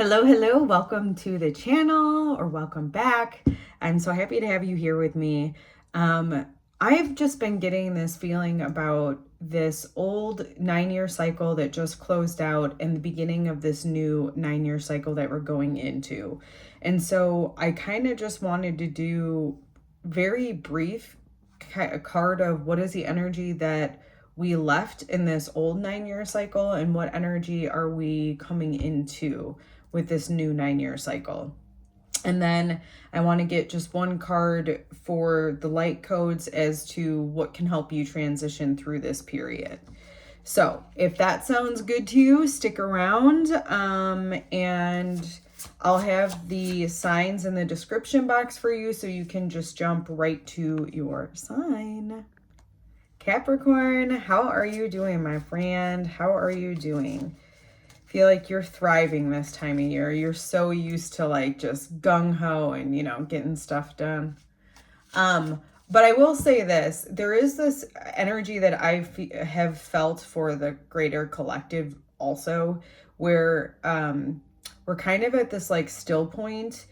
Hello, welcome to the channel, or welcome back. I'm so happy to have you here with me. I've just been getting this feeling about this old 9-year cycle that just closed out and the beginning of this new 9-year cycle that we're going into. And so I kind of just wanted to do very brief a card of what is the energy that we left in this old 9-year cycle and what energy are we coming into with this new 9-year cycle. And then I want to get just one card for the light codes as to what can help you transition through this period. So if that sounds good to you, stick around, and I'll have the signs in the description box for you so you can just jump right to your sign. Capricorn, how are you doing, my friend? How are you doing? Feel like you're thriving this time of year. You're so used to like just gung-ho and, you know, getting stuff done. But I will say this, there is this energy that I have felt for the greater collective also, where we're kind of at this like still point,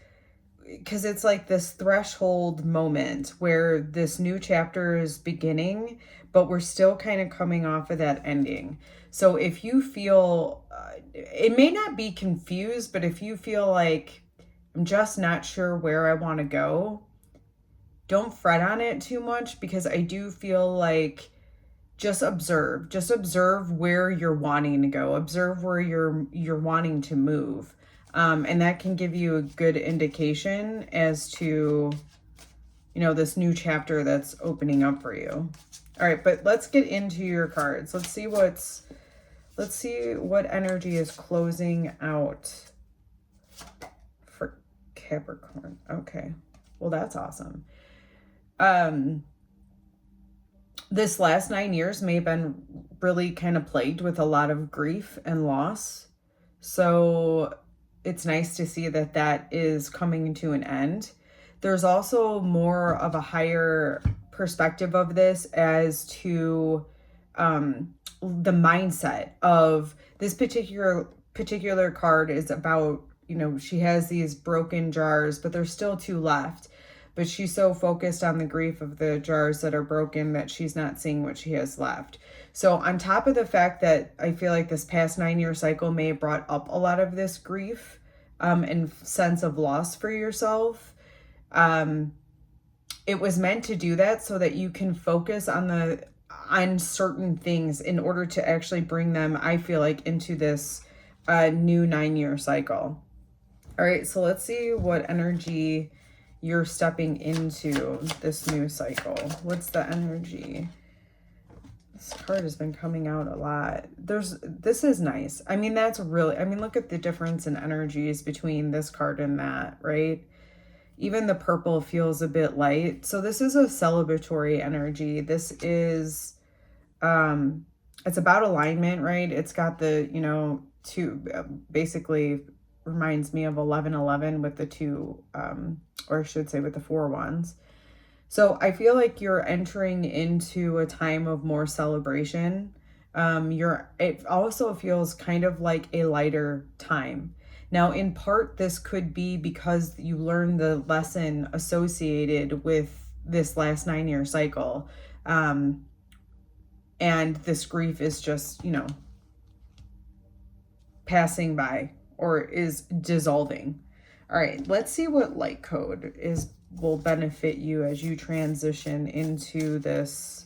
because it's like this threshold moment where this new chapter is beginning, but we're still kind of coming off of that ending. So if you feel, it may not be confused, but if you feel like I'm just not sure where I want to go, don't fret on it too much, because I do feel like just observe where you're wanting to go, observe where you're wanting to move. And that can give you a good indication as to, you know, this new chapter that's opening up for you. All right, but let's get into your cards. Let's see what energy is closing out for Capricorn. Okay, well, that's awesome. This last 9 years may have been really kind of plagued with a lot of grief and loss. So it's nice to see that that is coming to an end. There's also more of a higher perspective of this as to the mindset of this particular card is about, you know, she has these broken jars, but there's still 2 left. But she's so focused on the grief of the jars that are broken that she's not seeing what she has left. So on top of the fact that I feel like this past 9-year cycle may have brought up a lot of this grief and sense of loss for yourself, it was meant to do that so that you can focus on certain things in order to actually bring them, I feel like, into this new 9-year cycle. All right, so let's see what energy you're stepping into this new cycle. What's the energy? This card has been coming out a lot. This is nice. I mean, look at the difference in energies between this card and that, right? Even the purple feels a bit light. So this is a celebratory energy. This is, it's about alignment, right? It's got the, you know, 2, basically reminds me of 1111 with the 2, or I should say with the 4 wands. So I feel like you're entering into a time of more celebration. It also feels kind of like a lighter time. Now, in part, this could be because you learned the lesson associated with this last 9-year cycle. And this grief is just, you know, passing by or is dissolving. All right, let's see what light code will benefit you as you transition into this.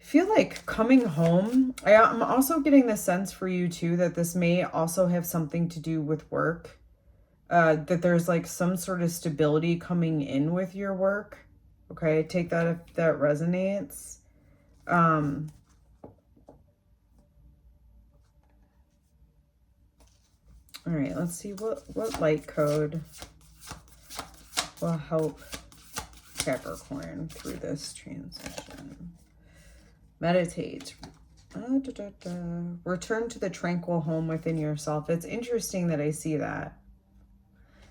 I feel like coming home. I'm also getting the sense for you too that this may also have something to do with work. That there's like some sort of stability coming in with your work. Okay, take that if that resonates. All right, let's see what light code will help Capricorn through this transition. Meditate. Return to the tranquil home within yourself. It's interesting that I see that,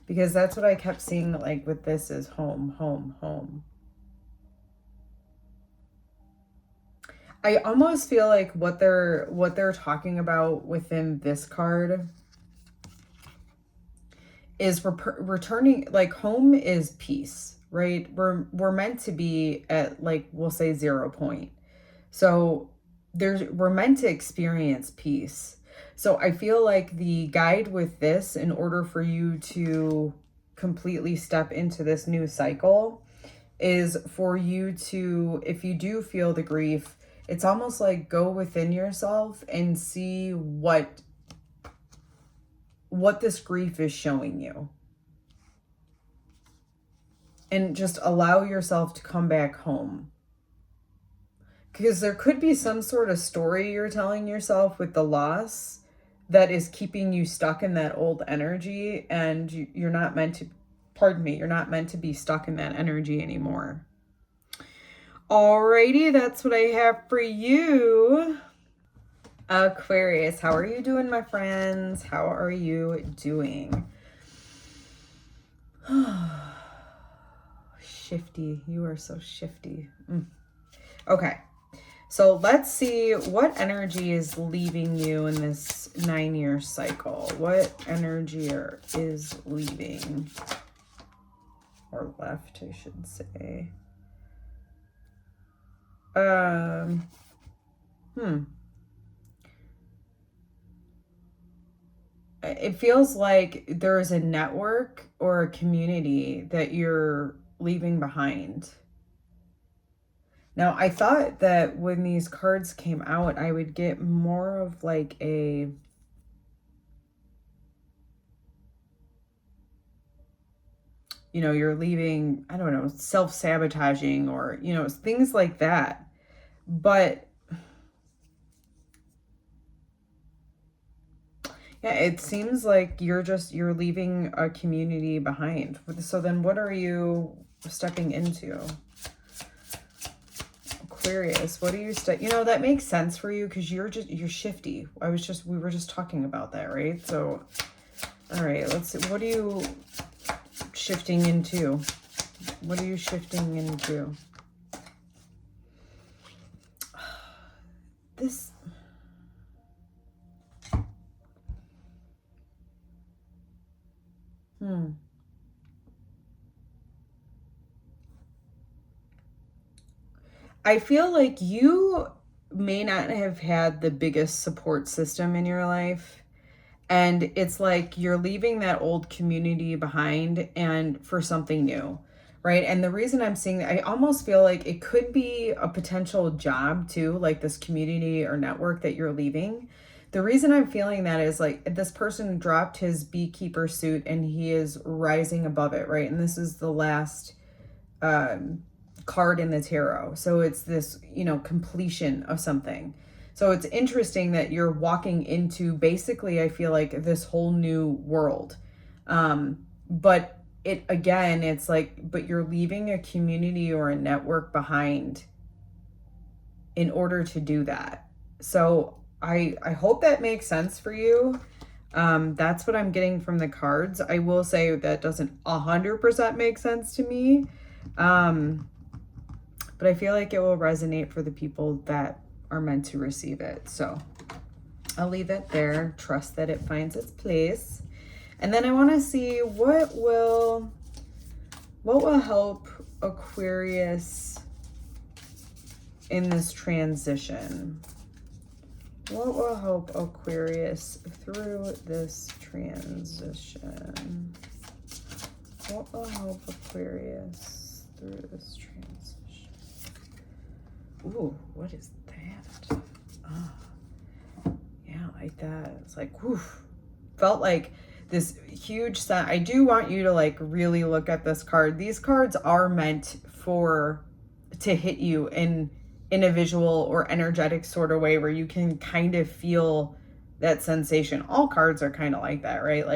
because that's what I kept seeing, like with this is home, home, home. I almost feel like what they're talking about within this card is returning, like home is peace, right? We're meant to be at, like, we'll say 0 point. So we're meant to experience peace. So I feel like the guide with this, in order for you to completely step into this new cycle, is for you to, if you do feel the grief, it's almost like go within yourself and see what this grief is showing you. And just allow yourself to come back home. Because there could be some sort of story you're telling yourself with the loss that is keeping you stuck in that old energy, and you're not meant to, you're not meant to be stuck in that energy anymore. Alrighty, that's what I have for you. Aquarius, how are you doing, my friends? How are you doing? Shifty. You are so shifty. Okay. So let's see what energy is leaving you in this 9-year cycle. What energy is leaving? Or left, I should say. It feels like there's a network or a community that you're leaving behind. Now, I thought that when these cards came out, I would get more of like a, you know, you're leaving, I don't know, self-sabotaging or, you know, things like that. But yeah, it seems like you're leaving a community behind. So then what are you stepping into? Aquarius, what are you you know, that makes sense for you because you're shifty. We were just talking about that, right? So, all right, let's see. What are you shifting into? What are you shifting into? This... I feel like you may not have had the biggest support system in your life. And it's like you're leaving that old community behind and for something new, right? And the reason I'm seeing that, I almost feel like it could be a potential job too, like this community or network that you're leaving. The reason I'm feeling that is like this person dropped his beekeeper suit and he is rising above it, right? And this is the last card in the tarot. So it's this, you know, completion of something. So it's interesting that you're walking into basically, I feel like, this whole new world. But it's like, but you're leaving a community or a network behind in order to do that. So I hope that makes sense for you. That's what I'm getting from the cards. I will say that doesn't 100% make sense to me. But I feel like it will resonate for the people that are meant to receive it. So I'll leave it there. Trust that it finds its place. And then I want to see what will help Aquarius in this transition. What will help Aquarius through this transition? What will help Aquarius through this transition? Ooh, what is that? Oh, yeah, like that. It's like, whew. Felt like this huge set. I do want you to like really look at this card. These cards are meant to hit you in a visual or energetic sort of way where you can kind of feel that sensation. All cards are kind of like that, right?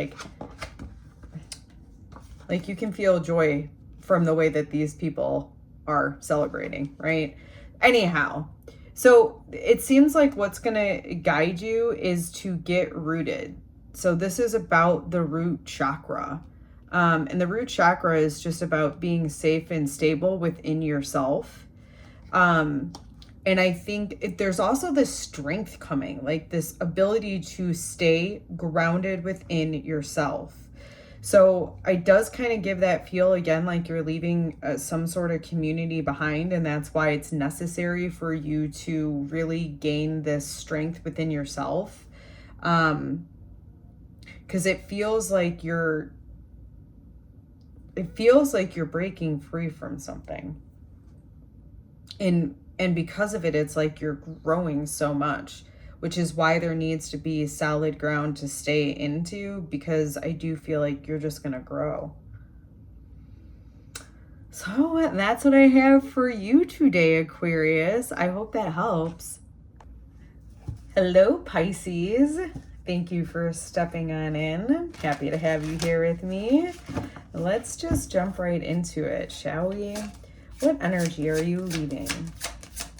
Like you can feel joy from the way that these people are celebrating, right? Anyhow, so it seems like what's going to guide you is to get rooted. So this is about the root chakra. And the root chakra is just about being safe and stable within yourself. And I think there's also this strength coming, like this ability to stay grounded within yourself. So it does kind of give that feel again like you're leaving some sort of community behind, and that's why it's necessary for you to really gain this strength within yourself. Because it feels like you're breaking free from something. And because of it, it's like you're growing so much, which is why there needs to be solid ground to stay into, because I do feel like you're just going to grow. So that's what I have for you today, Aquarius. I hope that helps. Hello, Pisces. Thank you for stepping on in. Happy to have you here with me. Let's just jump right into it, shall we? What energy are you leaving?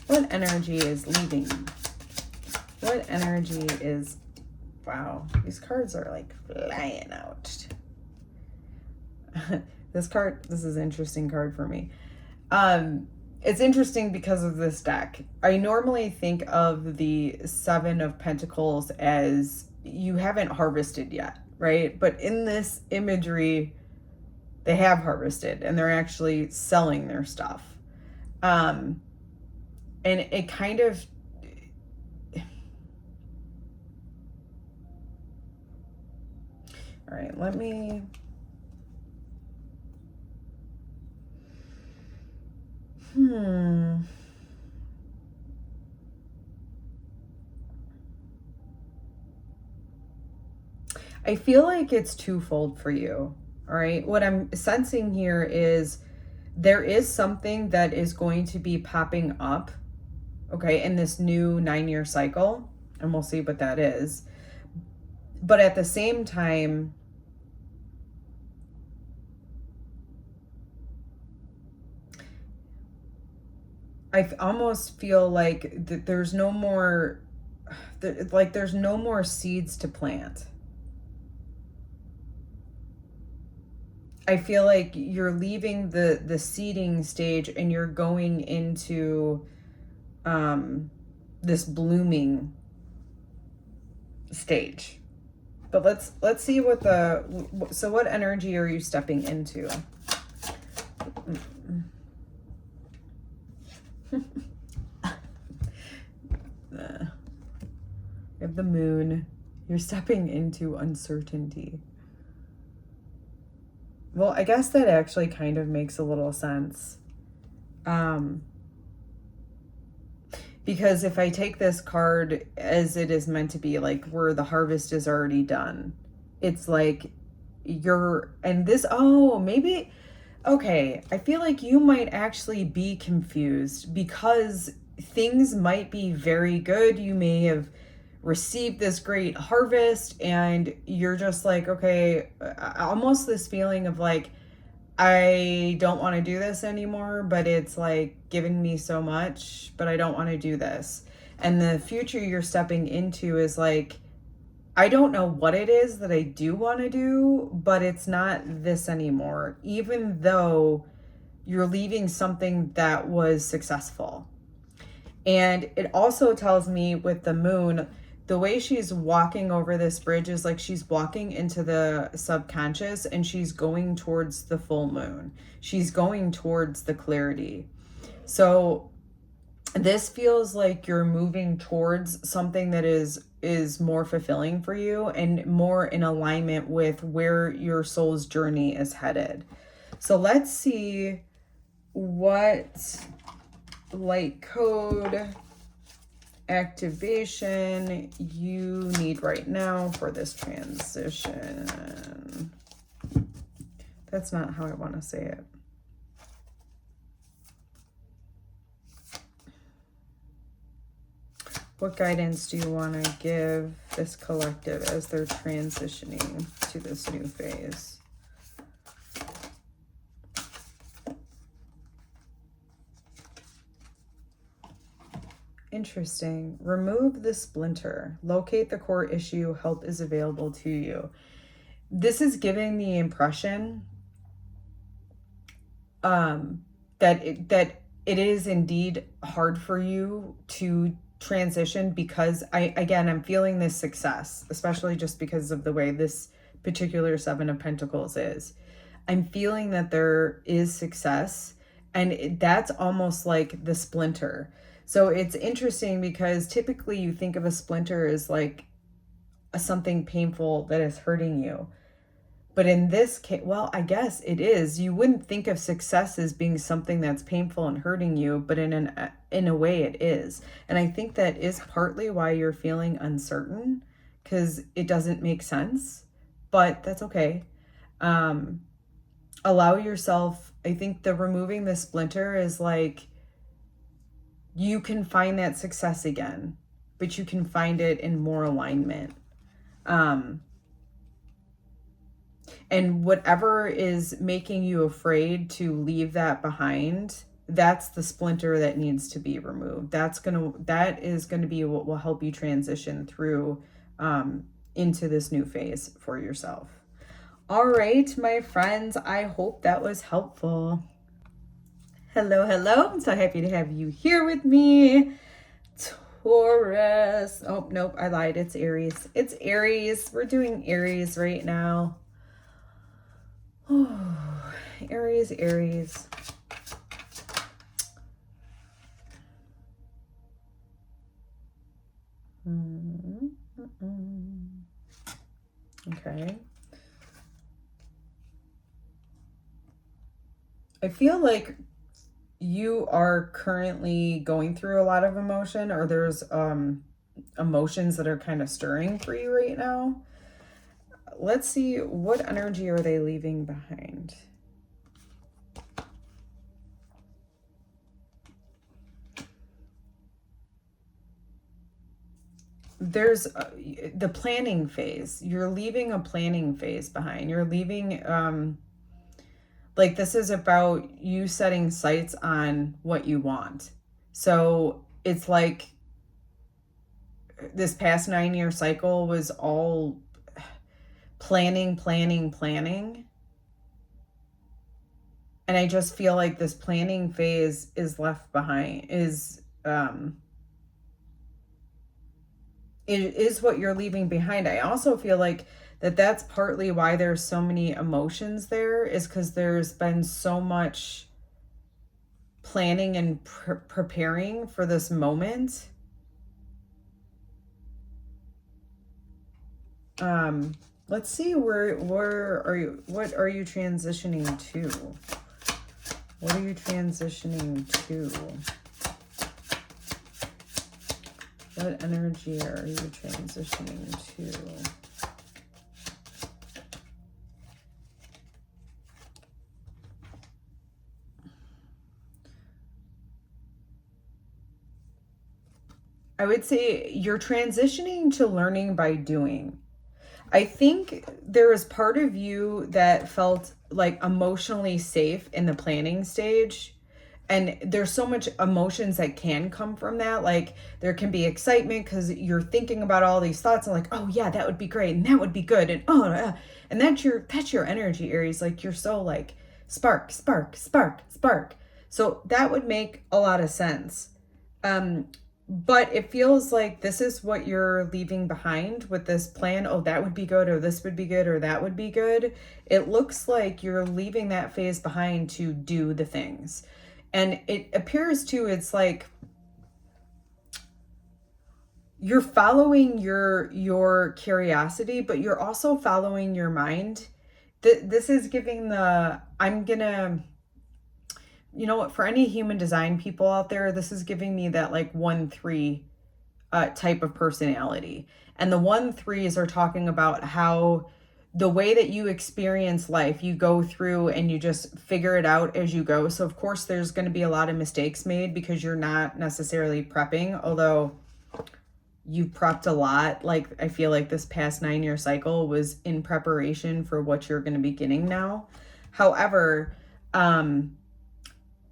What energy is leaving? What energy is... Wow, these cards are like flying out. This is an interesting card for me. It's interesting because of this deck. I normally think of the Seven of Pentacles as you haven't harvested yet, right? But in this imagery, they have harvested and they're actually selling their stuff. And it kind of... All right, let me... I feel like it's twofold for you, all right? What I'm sensing here is there is something that is going to be popping up, okay, in this new 9-year cycle, and we'll see what that is. But at the same time, I almost feel like there's no more, there's no more seeds to plant. I feel like you're leaving the seeding stage and you're going into this blooming stage. But let's see what what energy are you stepping into? You have the moon. You're stepping into uncertainty. Well, I guess that actually kind of makes a little sense. Because if I take this card as it is meant to be, like where the harvest is already done, it's like maybe, okay, I feel like you might actually be confused because things might be very good. You may have received this great harvest and you're just like, okay, almost this feeling of like, I don't want to do this anymore, but it's like giving me so much, but I don't want to do this. And the future you're stepping into is like, I don't know what it is that I do want to do, but it's not this anymore, even though you're leaving something that was successful. And it also tells me with the moon, the way she's walking over this bridge is like she's walking into the subconscious and she's going towards the full moon. She's going towards the clarity. So this feels like you're moving towards something that is more fulfilling for you and more in alignment with where your soul's journey is headed. So let's see what light code activation you need right now for this transition. That's not how I want to say it. What guidance do you want to give this collective as they're transitioning to this new phase? Interesting. Remove the splinter. Locate the core issue. Help is available to you. This is giving the impression that it is indeed hard for you to transition because I'm feeling this success, especially just because of the way this particular Seven of Pentacles is. I'm feeling that there is success, and that's almost like the splinter. So it's interesting because typically you think of a splinter as like something painful that is hurting you. But in this case, well, I guess it is. You wouldn't think of success as being something that's painful and hurting you, but in a way it is. And I think that is partly why you're feeling uncertain, because it doesn't make sense, but that's okay. Allow yourself, I think the removing the splinter is like, you can find that success again, but you can find it in more alignment. And whatever is making you afraid to leave that behind, that's the splinter that needs to be removed. That is going to be what will help you transition through into this new phase for yourself. All right, my friends, I hope that was helpful. Hello, hello. I'm so happy to have you here with me. Taurus. Oh, nope, I lied. It's Aries. It's Aries. We're doing Aries right now. Oh, Aries, Aries. Okay. I feel like you are currently going through a lot of emotion, or there's emotions that are kind of stirring for you right now. Let's see, what energy are they leaving behind? There's the planning phase. You're leaving a planning phase behind. You're leaving, like, this is about you setting sights on what you want. So it's like this past 9-year cycle was all planning. And I just feel like this planning phase is left behind, is it is what you're leaving behind. I also feel like that's partly why there's so many emotions there, is because there's been so much planning and preparing for this moment. Let's see, where are you? What are you transitioning to? What are you transitioning to? What energy are you transitioning to? I would say you're transitioning to learning by doing. I think there is part of you that felt like emotionally safe in the planning stage. And there's so much emotions that can come from that. Like, there can be excitement because you're thinking about all these thoughts and like, oh yeah, that would be great and that would be good, and and that's your energy, Aries. Like, you're so like spark. So that would make a lot of sense. But it feels like this is what you're leaving behind with this plan. Oh, that would be good, or this would be good, or that would be good. It looks like you're leaving that phase behind to do the things. And it appears too, it's like you're following your curiosity, but you're also following your mind. This is giving you know what, for any human design people out there, this is giving me that like 1-3 type of personality. And the 1-3s are talking about how the way that you experience life, you go through and you just figure it out as you go. So of course there's going to be a lot of mistakes made because you're not necessarily prepping, although you've prepped a lot. Like, I feel like this past 9-year cycle was in preparation for what you're going to be getting now. However,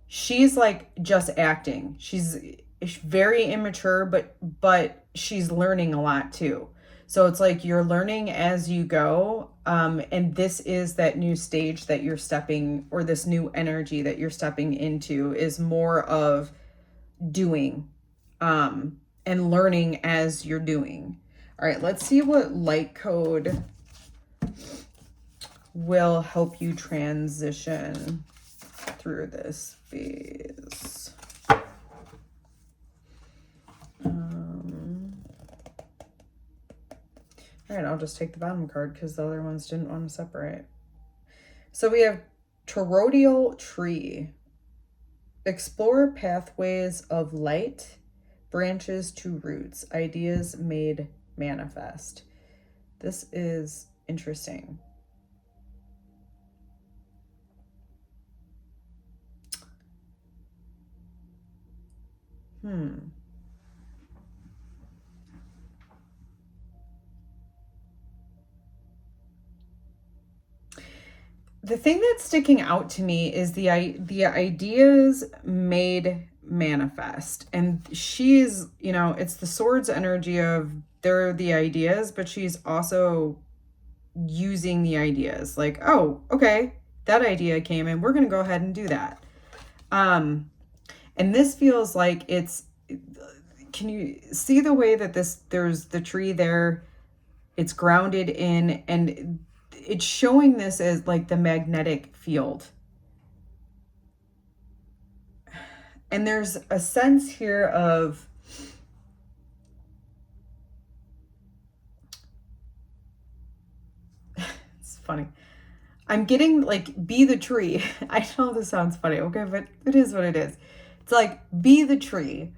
she's like just acting. She's very immature, but she's learning a lot too. So it's like you're learning as you go. And this is that new stage that you're stepping, or this new energy that you're stepping into, is more of doing and learning as you're doing. All right, let's see what light code will help you transition through this phase. All right, I'll just take the bottom card because the other ones didn't want to separate. So we have toroidal tree. Explore pathways of light, branches to roots, ideas made manifest. This is interesting. The thing that's sticking out to me is the ideas made manifest. And she's, you know, it's the swords energy of they're the ideas, but she's also using the ideas. Like, oh, okay, that idea came in. We're going to go ahead and do that. And this feels like it's, can you see the way that there's the tree there, it's grounded in, and it's showing this as like the magnetic field. And there's a sense here of it's funny. I'm getting like, be the tree. I know this sounds funny, okay, but it is what it is. It's like, be the tree.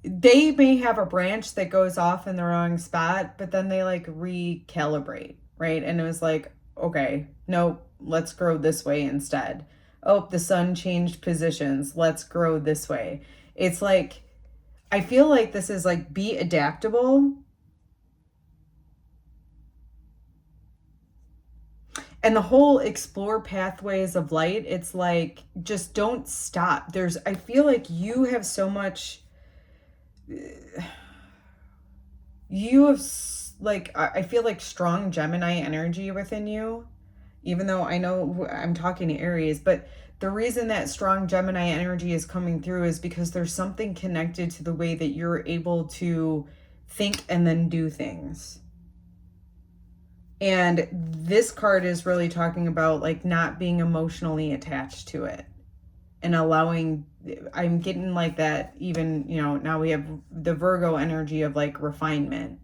They may have a branch that goes off in the wrong spot, but then they like recalibrate, right? And it was like, okay, nope, let's grow this way instead. Oh, the sun changed positions. Let's grow this way. It's like, I feel like this is like, be adaptable. And the whole explore pathways of light, it's like, just don't stop. I feel like you have so much, you have like, I feel like strong Gemini energy within you, even though I know I'm talking to Aries, but the reason that strong Gemini energy is coming through is because there's something connected to the way that you're able to think and then do things. And this card is really talking about like not being emotionally attached to it and allowing, I'm getting like that even, you know, now we have the Virgo energy of like refinement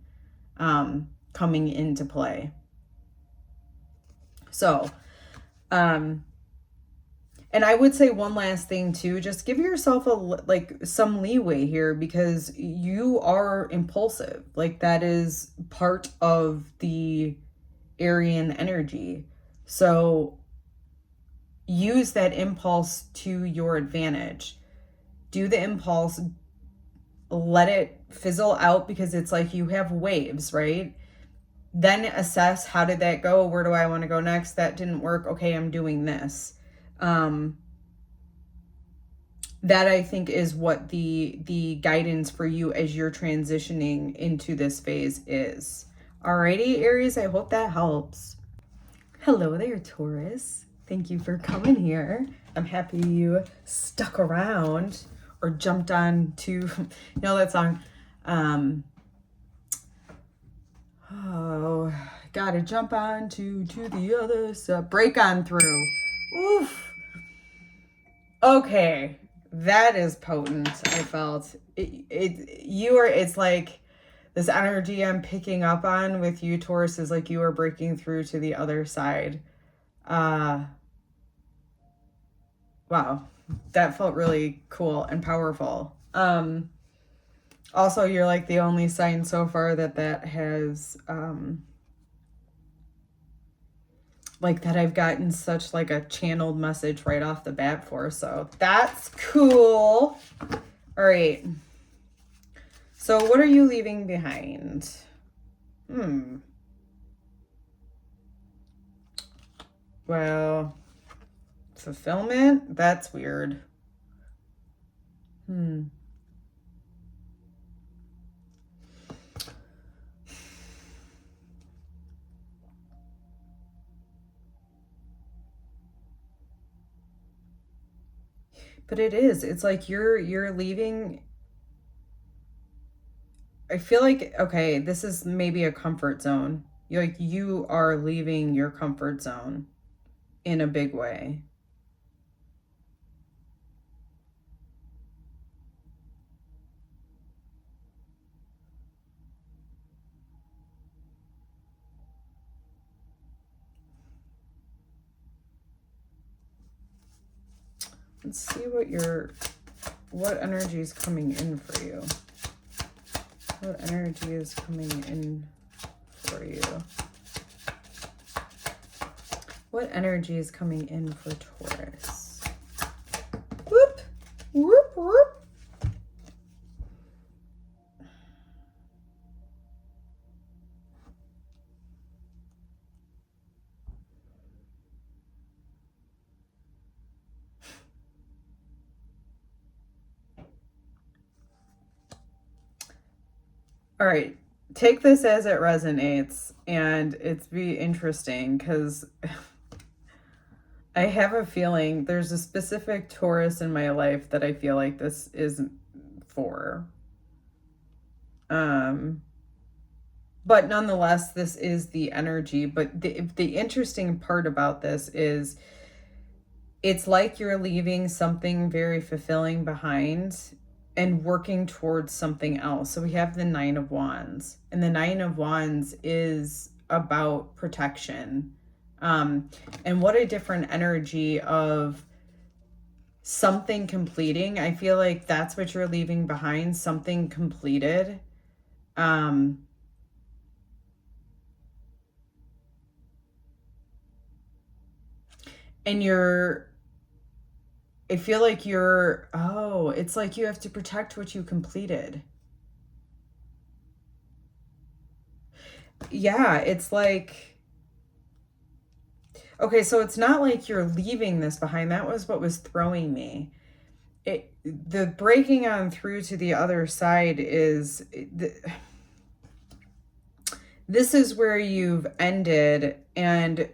coming into play. So, and I would say one last thing too, just give yourself some leeway here because you are impulsive. Like that is part of the Aryan energy. So use that impulse to your advantage. Do the impulse, let it fizzle out because it's like you have waves, right? Then assess, how did that go? Where do I want to go next? That didn't work. Okay, I'm doing this. That I think is what the guidance for you as you're transitioning into this phase is. Alrighty, Aries, I hope that helps. Hello there, Taurus. Thank you for coming here. I'm happy you stuck around or jumped on to, you know that song, oh, gotta jump on to the other side, break on through. Oof. Okay, that is potent. I felt it's like this energy I'm picking up on with you, Taurus, is like you are breaking through to the other side. Wow, that felt really cool and powerful. Also, you're like the only sign so far that has like that I've gotten such like a channeled message right off the bat for, so that's cool. All right, so what are you leaving behind? Well, fulfillment, that's weird. But it's like you're leaving. I feel like, okay, this is maybe a comfort zone. Like, you are leaving your comfort zone in a big way. Let's see what energy is coming in for you. What energy is coming in for you? What energy is coming in for Taurus? Whoop, whoop, whoop. All right, take this as it resonates, and it's be interesting because I have a feeling there's a specific Taurus in my life that I feel like this is for. But nonetheless, this is the energy. But the interesting part about this is it's like you're leaving something very fulfilling behind and working towards something else. So we have the Nine of Wands, and the Nine of Wands is about protection. And what a different energy of something completing. I feel like that's what you're leaving behind, something completed. And I feel like it's like you have to protect what you completed. Yeah, it's like, okay, so it's not like you're leaving this behind. That was what was throwing me. The breaking on through to the other side is, this is where you've ended and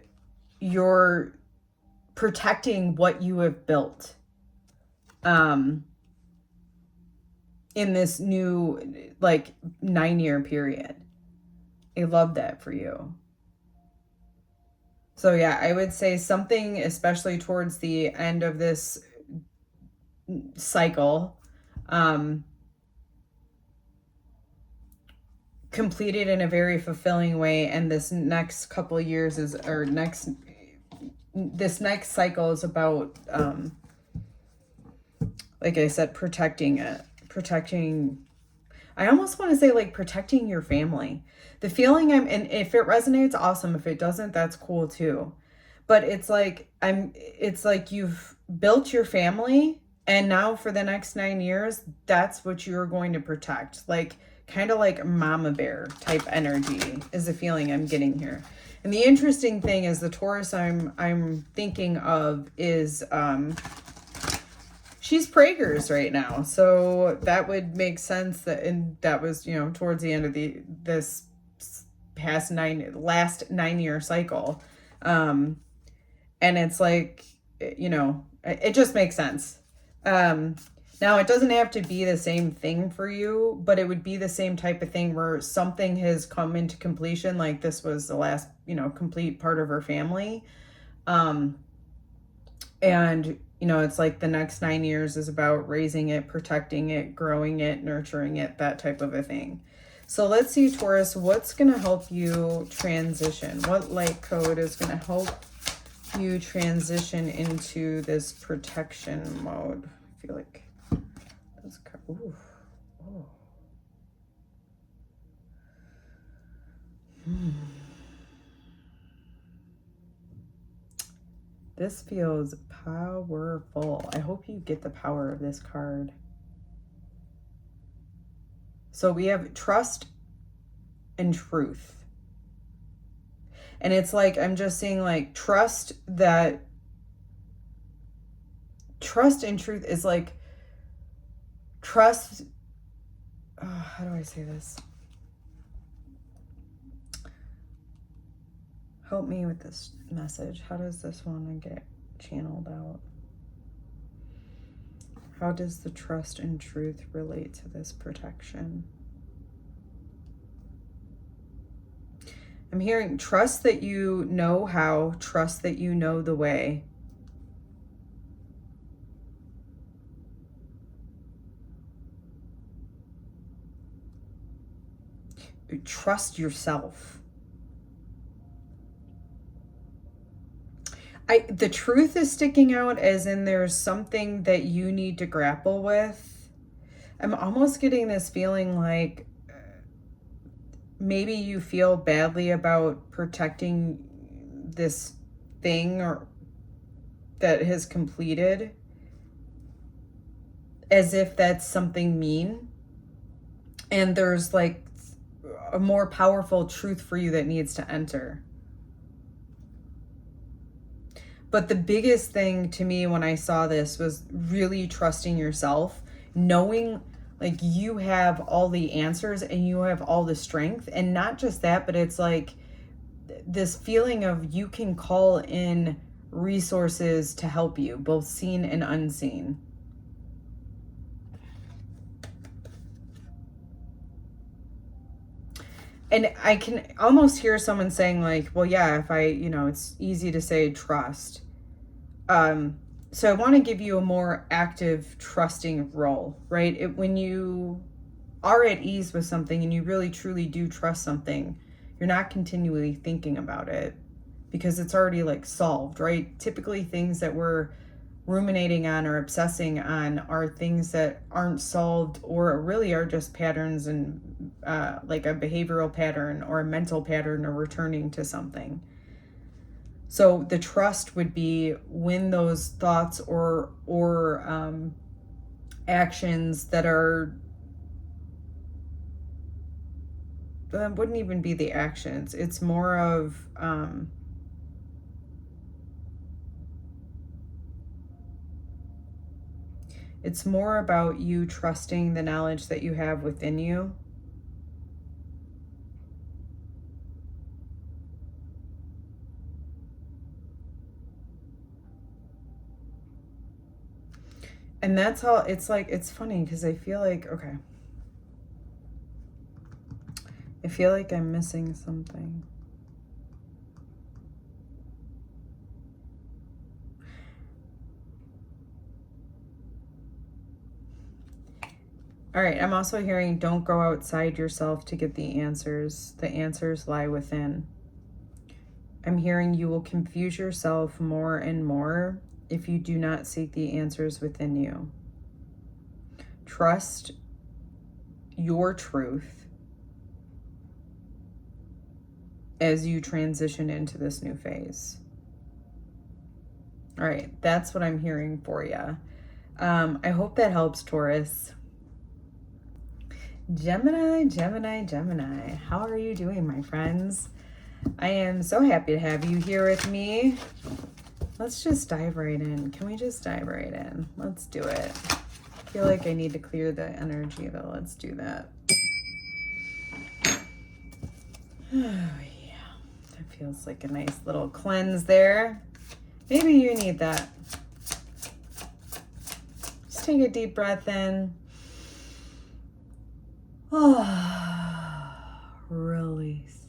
you're protecting what you have built. In this new, like, 9-year period. I love that for you. So yeah, I would say something, especially towards the end of this cycle, completed in a very fulfilling way. And this next couple of years this next cycle is about, like I said, protecting it. I almost want to say like protecting your family. The feeling and if it resonates, awesome. If it doesn't, that's cool too. But it's like you've built your family, and now for the next 9 years, that's what you're going to protect. Like, kind of like mama bear type energy is the feeling I'm getting here. And the interesting thing is the Taurus I'm thinking of is she's preggers right now, so that would make sense. That was, towards the end of this past last 9-year cycle, and it's like, it just makes sense. Now it doesn't have to be the same thing for you, but it would be the same type of thing where something has come into completion. Like, this was the last, complete part of her family, and it's like the next 9 years is about raising it, protecting it, growing it, nurturing it, that type of a thing. So let's see, Taurus, what's going to help you transition? What light code is going to help you transition into this protection mode? I feel like that's, ooh, oh. This feels powerful. I hope you get the power of this card. So we have trust and truth. And it's like, I'm just seeing like trust and truth is like trust. Oh, how do I say this? Help me with this message. How does this one get channeled out? How does the trust and truth relate to this protection? I'm hearing trust that you know how, trust that you know the way. Trust yourself. The truth is sticking out, as in there's something that you need to grapple with. I'm almost getting this feeling like maybe you feel badly about protecting this thing or that has completed, as if that's something mean. And there's like a more powerful truth for you that needs to enter. But the biggest thing to me when I saw this was really trusting yourself, knowing like you have all the answers and you have all the strength. And not just that, but it's like this feeling of you can call in resources to help you, both seen and unseen. And I can almost hear someone saying like, well, yeah, if I, it's easy to say trust. So I want to give you a more active, trusting role, right? When you are at ease with something and you really, truly do trust something, you're not continually thinking about it because it's already like solved, right? Typically things that we're ruminating on or obsessing on are things that aren't solved or really are just patterns and like a behavioral pattern or a mental pattern or returning to something. So the trust would be when those thoughts or actions that are, that wouldn't even be the actions. It's more of it's more about you trusting the knowledge that you have within you. And that's how it's like, it's funny because I feel like, okay, I feel like I'm missing something. All right, I'm also hearing don't go outside yourself to get the answers. The answers lie within. I'm hearing you will confuse yourself more and more if you do not seek the answers within you. Trust your truth as you transition into this new phase. All right, that's what I'm hearing for you. I hope that helps, Taurus. Gemini, Gemini, Gemini. How are you doing, my friends? I am so happy to have you here with me. Let's just dive right in. Can we just dive right in? Let's do it. I feel like I need to clear the energy, though. Let's do that. Oh, yeah. That feels like a nice little cleanse there. Maybe you need that. Just take a deep breath in. Oh, release.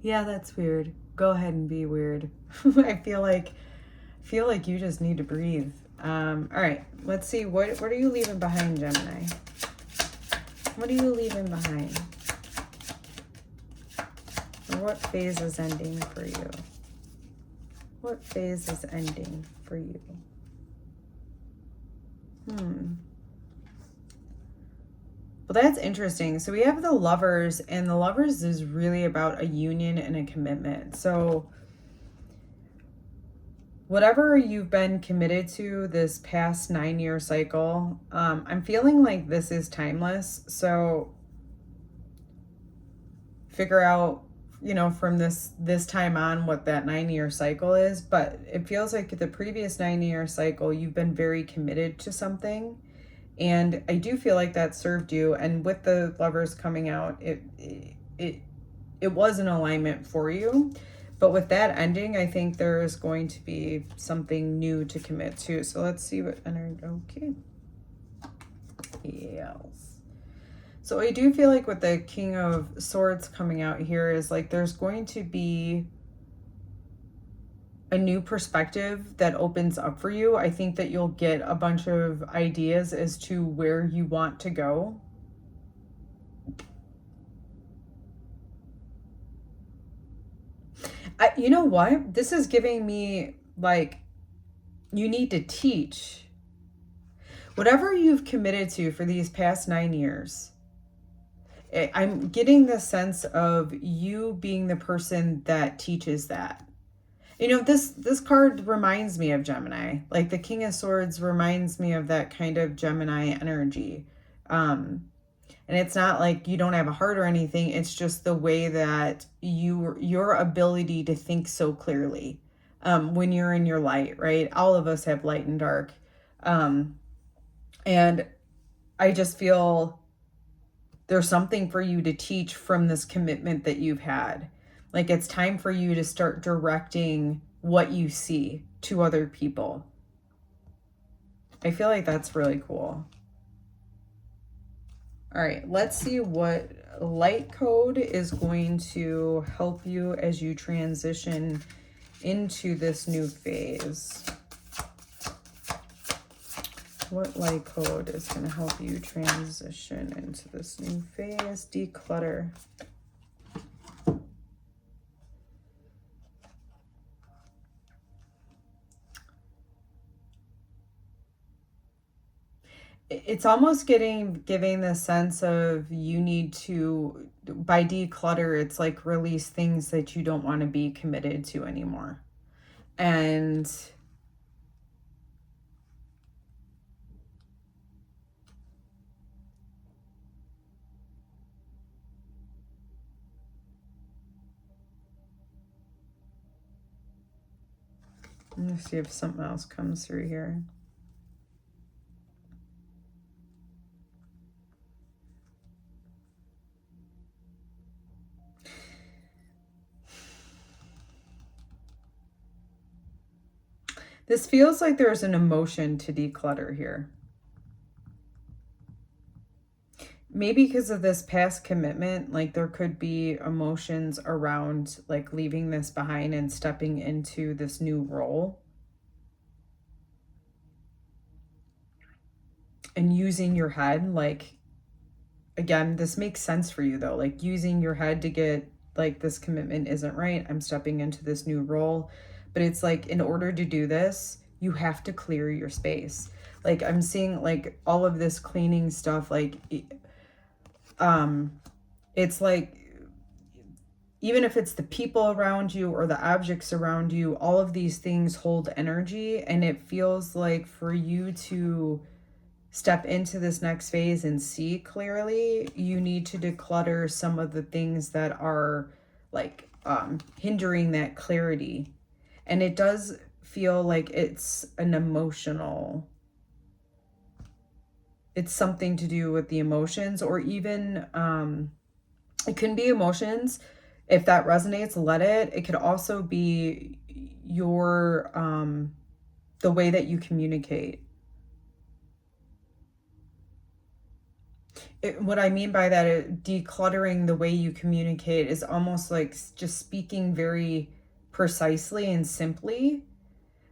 Yeah, that's weird. Go ahead and be weird. I feel like you just need to breathe. All right, let's see. What are you leaving behind, Gemini? What are you leaving behind? Or what phase is ending for you? What phase is ending for you? Well, that's interesting. So we have the Lovers, and the Lovers is really about a union and a commitment. So whatever you've been committed to this past 9-year cycle, I'm feeling like this is timeless. So figure out, from this time on what that 9-year cycle is. But it feels like the previous 9-year cycle, you've been very committed to something. And I do feel like that served you. And with the Lovers coming out, it was an alignment for you. But with that ending, I think there is going to be something new to commit to. So let's see what energy. Okay. Yes. So I do feel like with the King of Swords coming out here is like there's going to be a new perspective that opens up for you. I think that you'll get a bunch of ideas as to where you want to go. You know what? This is giving me like, you need to teach. Whatever you've committed to for these past 9 years, I'm getting the sense of you being the person that teaches that. You know, this card reminds me of Gemini. Like the King of Swords reminds me of that kind of Gemini energy. And it's not like you don't have a heart or anything. It's just the way that your ability to think so clearly when you're in your light, right? All of us have light and dark. And I just feel there's something for you to teach from this commitment that you've had. Like it's time for you to start directing what you see to other people. I feel like that's really cool. All right, let's see what light code is going to help you as you transition into this new phase. What light code is going to help you transition into this new phase? Declutter. It's almost giving the sense of you need to, by declutter, it's like release things that you don't want to be committed to anymore. And I'm going to see if something else comes through here. This feels like there's an emotion to declutter here. Maybe because of this past commitment, like there could be emotions around like leaving this behind and stepping into this new role. And using your head, like, again, this makes sense for you though, like using your head to get like this commitment isn't right. I'm stepping into this new role. But it's like, in order to do this, you have to clear your space. Like I'm seeing like all of this cleaning stuff, like, it's like, even if it's the people around you or the objects around you, all of these things hold energy. And it feels like for you to step into this next phase and see clearly, you need to declutter some of the things that are like hindering that clarity. And it does feel like it's an emotional, it's something to do with the emotions, or even it can be emotions. If that resonates, let it. It could also be your the way that you communicate. What I mean by that, decluttering the way you communicate is almost like just speaking very precisely and simply.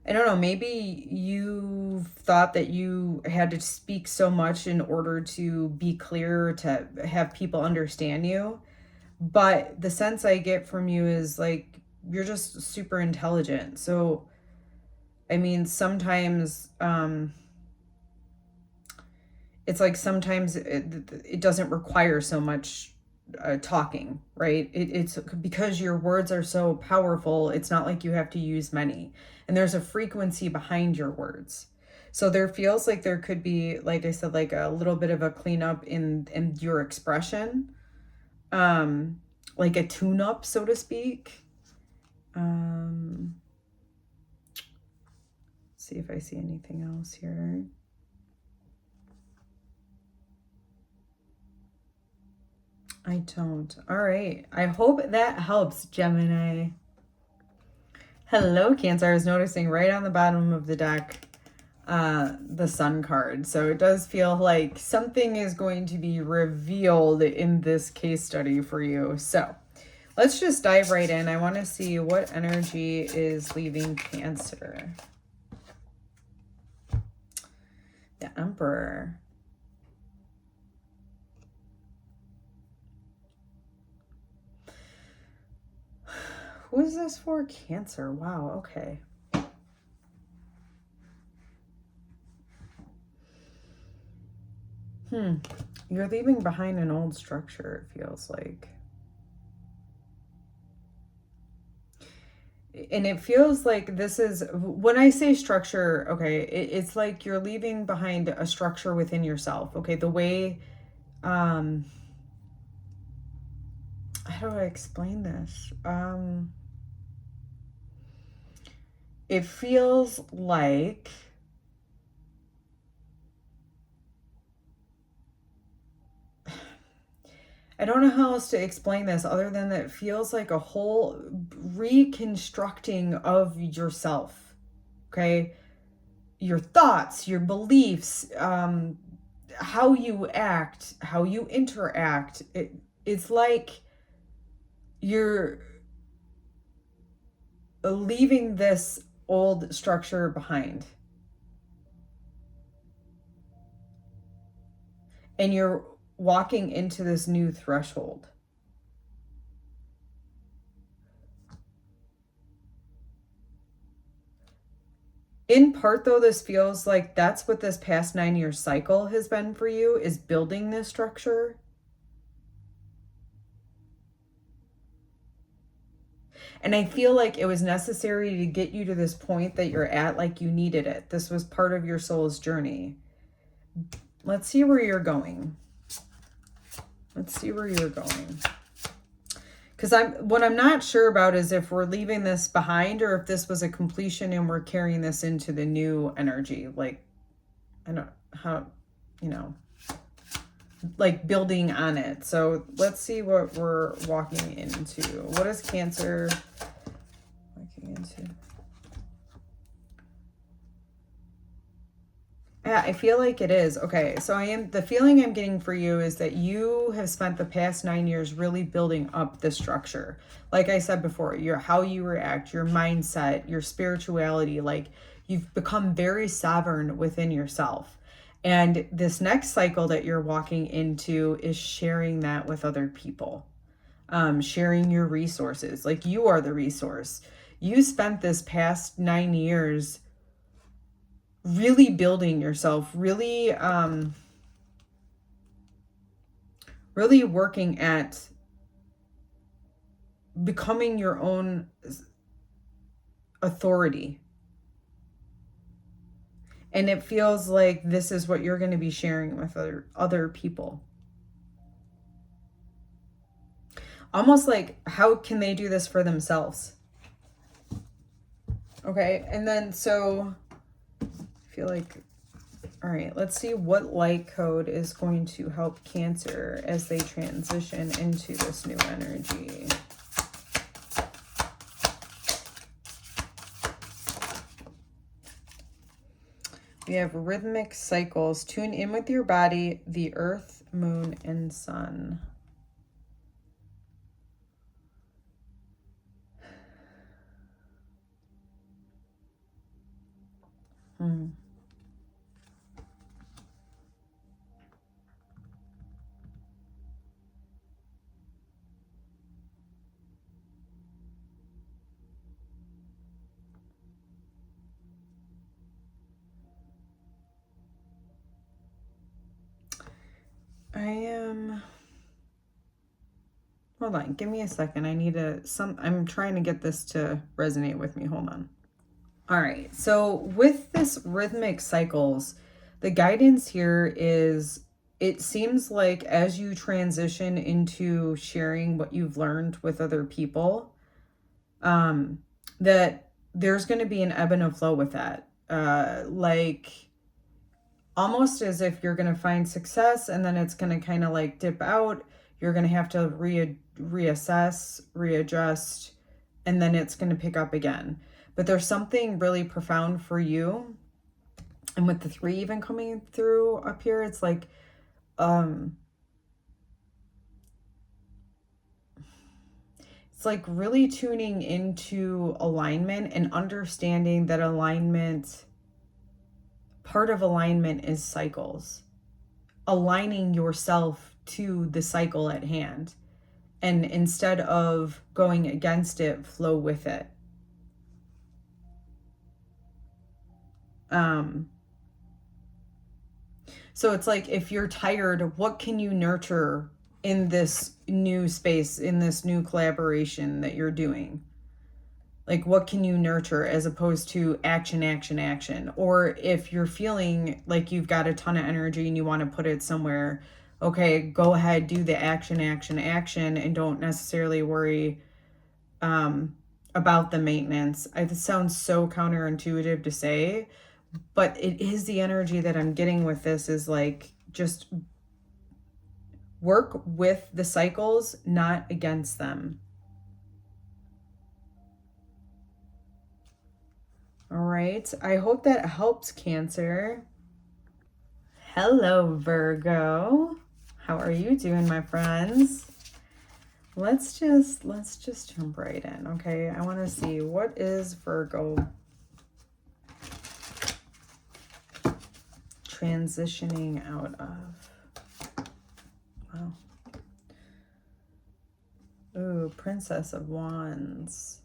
I don't know, maybe you thought that you had to speak so much in order to be clear, to have people understand you. But the sense I get from you is like, you're just super intelligent. So, I mean, sometimes, it's like sometimes it doesn't require so much talking, right? It's because your words are so powerful. It's not like you have to use many, and there's a frequency behind your words. So there feels like there could be, like I said, like a little bit of a cleanup in your expression, like a tune-up, so to speak. Let's see if I see anything else here. I don't. All right. I hope that helps, Gemini. Hello, Cancer. I was noticing right on the bottom of the deck, the Sun card. So it does feel like something is going to be revealed in this case study for you. So let's just dive right in. I want to see what energy is leaving Cancer. The Emperor. Who is this for? Cancer. Wow. Okay. You're leaving behind an old structure, it feels like. And it feels like this is, when I say structure, okay, it's like you're leaving behind a structure within yourself, okay? The way, how do I explain this? It feels like I don't know how else to explain this other than that it feels like a whole reconstructing of yourself, okay? Your thoughts, your beliefs, how you act, how you interact. It's like you're leaving this old structure behind. And you're walking into this new threshold. In part, though, this feels like that's what this past 9-year cycle has been for you, is building this structure. And I feel like it was necessary to get you to this point that you're at, like you needed it. This was part of your soul's journey. Let's see where you're going. Let's see where you're going. Because what I'm not sure about is if we're leaving this behind or if this was a completion and we're carrying this into the new energy. Like, I don't how, you know, like building on it. So let's see what we're walking into. What is Cancer walking into? Yeah, I feel like it is. Okay, so the feeling I'm getting for you is that you have spent the past 9 years really building up the structure. Like I said before, how you react, your mindset, your spirituality, like you've become very sovereign within yourself. And this next cycle that you're walking into is sharing that with other people, sharing your resources. Like you are the resource. You spent this past 9 years really building yourself, really really working at becoming your own authority. And it feels like this is what you're going to be sharing with other people. Almost like, how can they do this for themselves? Okay, and then so feel like, all right, let's see what light code is going to help Cancer as they transition into this new energy. We have rhythmic cycles. Tune in with your body, the earth, moon, and sun. Hold on, give me a second. I need I'm trying to get this to resonate with me. Hold on. All right, so with this rhythmic cycles, the guidance here is, it seems like as you transition into sharing what you've learned with other people, that there's going to be an ebb and flow with that. Like almost as if you're going to find success and then it's going to kind of like dip out. You're going to have to reassess, readjust, and then it's going to pick up again. But there's something really profound for you And with the 3 even coming through up here, it's like, it's like really tuning into alignment and understanding that alignment, part of alignment is cycles. Aligning yourself to the cycle at hand. And instead of going against it, flow with it. So it's like, if you're tired, what can you nurture in this new space, in this new collaboration that you're doing? Like, what can you nurture as opposed to action, action, action? Or if you're feeling like you've got a ton of energy and you want to put it somewhere, okay, go ahead, do the action, action, action, and don't necessarily worry about the maintenance. It sounds so counterintuitive to say, but it is the energy that I'm getting with this, is like, just work with the cycles, not against them. All right. I hope that helps, Cancer. Hello, Virgo. How are you doing, my friends? Let's just jump right in, okay? I want to see, what is Virgo transitioning out of? Wow. Ooh, Princess of Wands.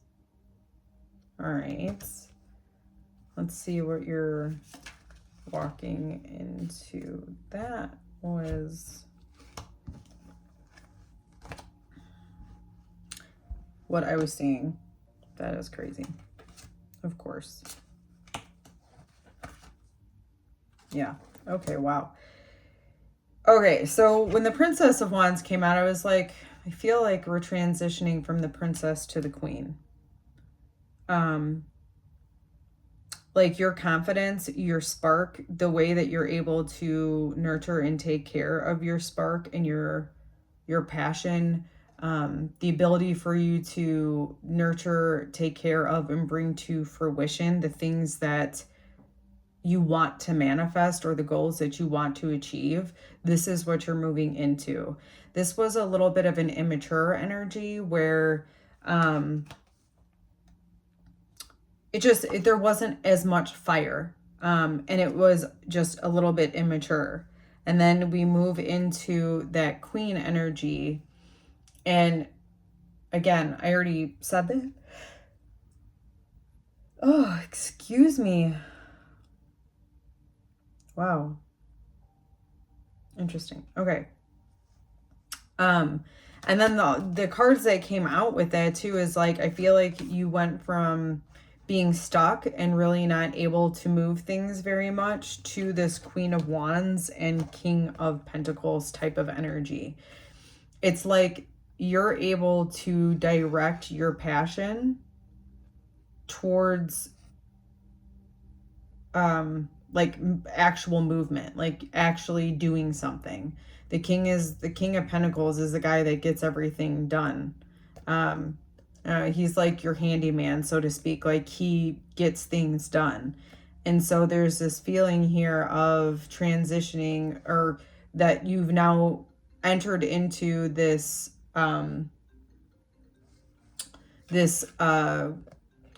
All right. Let's see what you're walking into. That was what I was seeing. That is crazy. Of course. Yeah. Okay, wow. Okay, so when the Princess of Wands came out, I was like, I feel like we're transitioning from the princess to the queen. Like your confidence, your spark, the way that you're able to nurture and take care of your spark and your passion, the ability for you to nurture, take care of, and bring to fruition the things that you want to manifest or the goals that you want to achieve. This is what you're moving into. This was a little bit of an immature energy where there wasn't as much fire, and it was just a little bit immature. And then we move into that queen energy. And again, I already said that. Oh, excuse me. Wow. Interesting. Okay. And then the cards that came out with that too is like, I feel like you went from being stuck and really not able to move things very much to this Queen of Wands and King of Pentacles type of energy. It's like you're able to direct your passion towards like actual movement, like actually doing something. The King of Pentacles is the guy that gets everything done. He's like your handyman, so to speak, like he gets things done. And so there's this feeling here of transitioning, or that you've now entered into this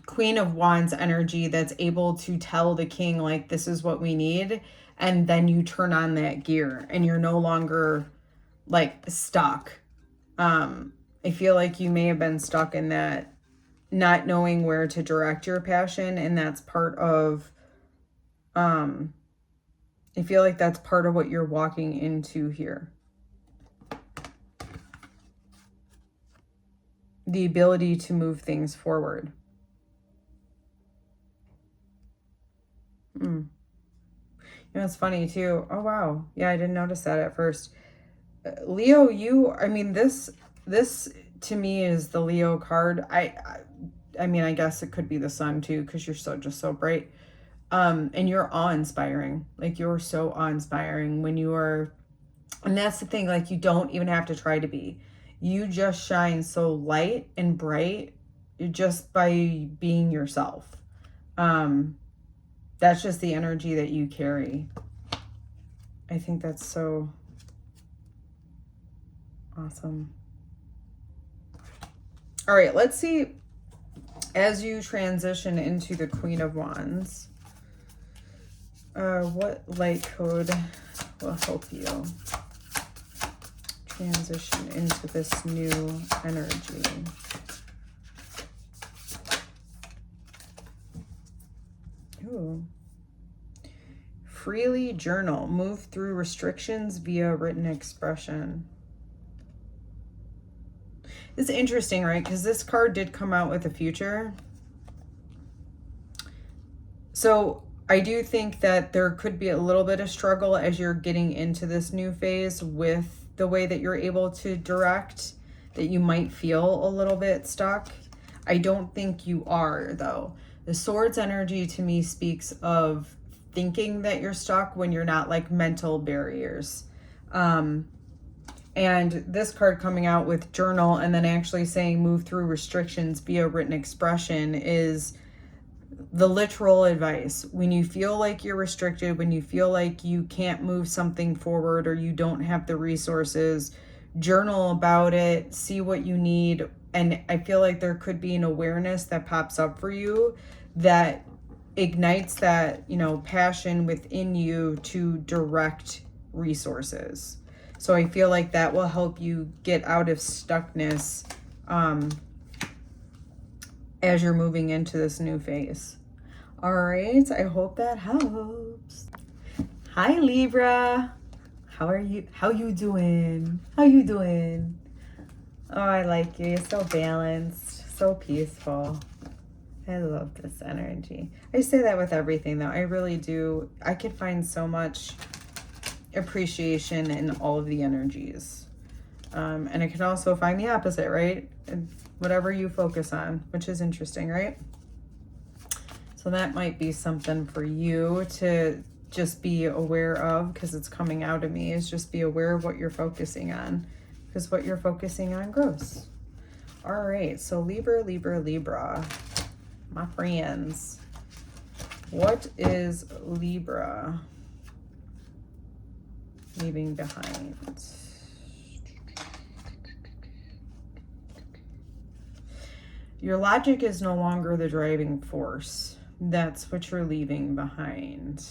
Queen of Wands energy that's able to tell the king, like, this is what we need. And then you turn on that gear and you're no longer like stuck. I feel like you may have been stuck in that, not knowing where to direct your passion. And that's part of, I feel like that's part of what you're walking into here. The ability to move things forward. You know, it's funny too. Oh, wow. Yeah, I didn't notice that at first. Leo, I mean, this to me is the Leo card. I mean, I guess it could be the sun too, because you're just so bright. And you're awe-inspiring. Like, you're so awe-inspiring when you are, and that's the thing, like, you don't even have to try to be. You just shine so light and bright just by being yourself. that's just the energy that you carry. I think that's so awesome. All right, let's see, as you transition into the Queen of Wands, what light code will help you transition into this new energy? Ooh. Freely journal. Move through restrictions via written expression. It's interesting, right? Because this card did come out with a future. So I do think that there could be a little bit of struggle as you're getting into this new phase with the way that you're able to direct, that you might feel a little bit stuck. I don't think you are, though. The Swords energy to me speaks of thinking that you're stuck when you're not, like mental barriers. And this card coming out with journal and then actually saying move through restrictions via written expression is the literal advice. When you feel like you're restricted, when you feel like you can't move something forward or you don't have the resources, journal about it, see what you need. And I feel like there could be an awareness that pops up for you that ignites that, you know, passion within you to direct resources. So I feel like that will help you get out of stuckness as you're moving into this new phase. All right, I hope that helps. Hi, Libra. How are you? How you doing? How you doing? Oh, I like you. You're so balanced, so peaceful. I love this energy. I say that with everything, though. I really do. I could find so much appreciation in all of the energies. And I can also find the opposite, right? Whatever you focus on, which is interesting, right? So that might be something for you to just be aware of, because it's coming out of me, is just be aware of what you're focusing on, because what you're focusing on grows. All right, so Libra, my friends. What is Libra leaving behind? Your logic is no longer the driving force. That's what you're leaving behind.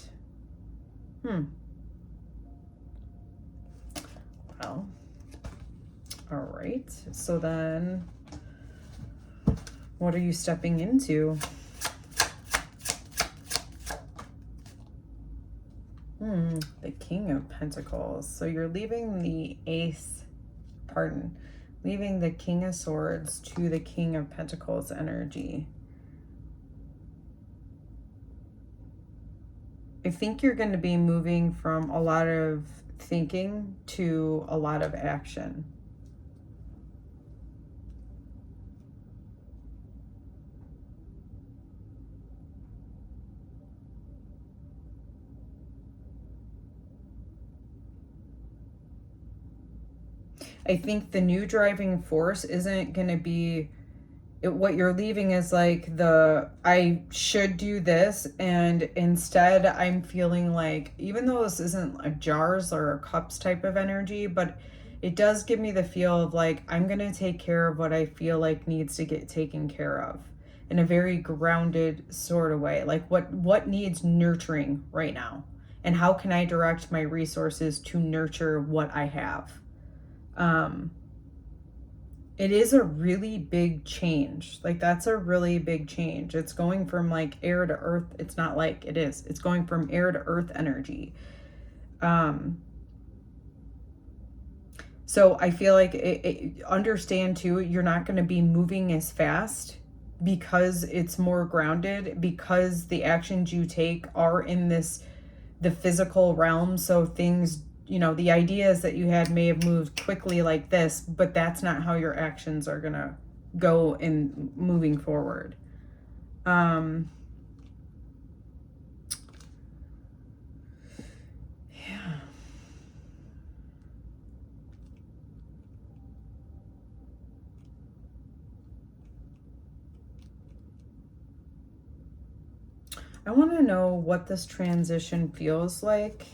Well, all right. So then, what are you stepping into? The King of Pentacles. So you're leaving the leaving the King of Swords to the King of Pentacles energy. I think you're going to be moving from a lot of thinking to a lot of action. I think the new driving force isn't going to be what you're leaving is like I should do this, and instead I'm feeling like, even though this isn't a jars or a cups type of energy, but it does give me the feel of like, I'm going to take care of what I feel like needs to get taken care of in a very grounded sort of way. Like what needs nurturing right now, and how can I direct my resources to nurture what I have? It is a really big change. Like, that's a really big change. It's going from like air to earth. It's not like it is. It's going from air to earth energy. So I feel like understand too, you're not going to be moving as fast because it's more grounded, because the actions you take are in the physical realm. So things, you know, the ideas that you had may have moved quickly like this, but that's not how your actions are going to go in moving forward. I want to know what this transition feels like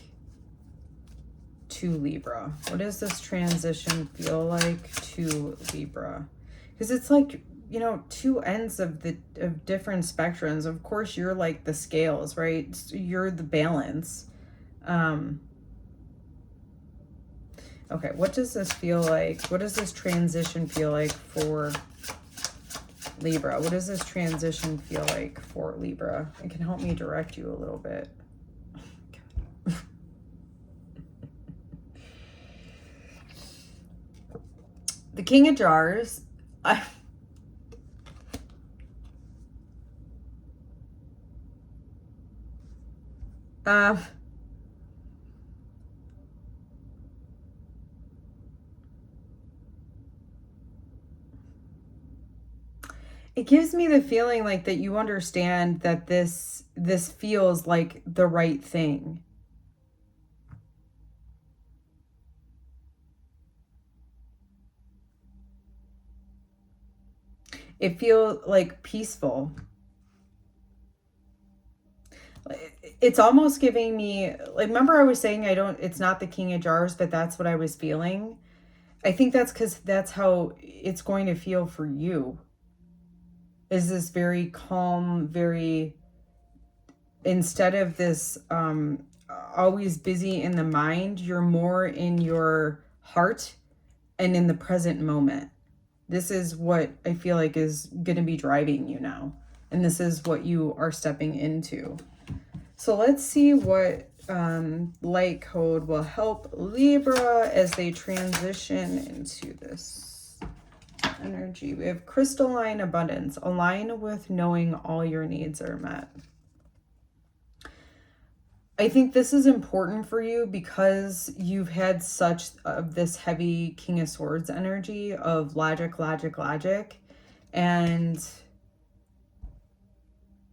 to Libra. What does this transition feel like to Libra? Because it's like, you know, two ends of different spectrums. Of course, you're like the scales, right? You're the balance. Okay, what does this feel like? What does this transition feel like for Libra? What does this transition feel like for Libra? It can help me direct you a little bit. The King of Jars. It gives me the feeling like that you understand that this feels like the right thing. It feels like peaceful. It's almost giving me, like, remember I was saying it's not the King of Jars, but that's what I was feeling. I think that's because that's how it's going to feel for you. Is this very calm, very, instead of this always busy in the mind, you're more in your heart and in the present moment. This is what I feel like is going to be driving you now. And this is what you are stepping into. So let's see what light code will help Libra as they transition into this energy. We have crystalline abundance. Align with knowing all your needs are met. I think this is important for you because you've had such of this heavy King of Swords energy of logic. And,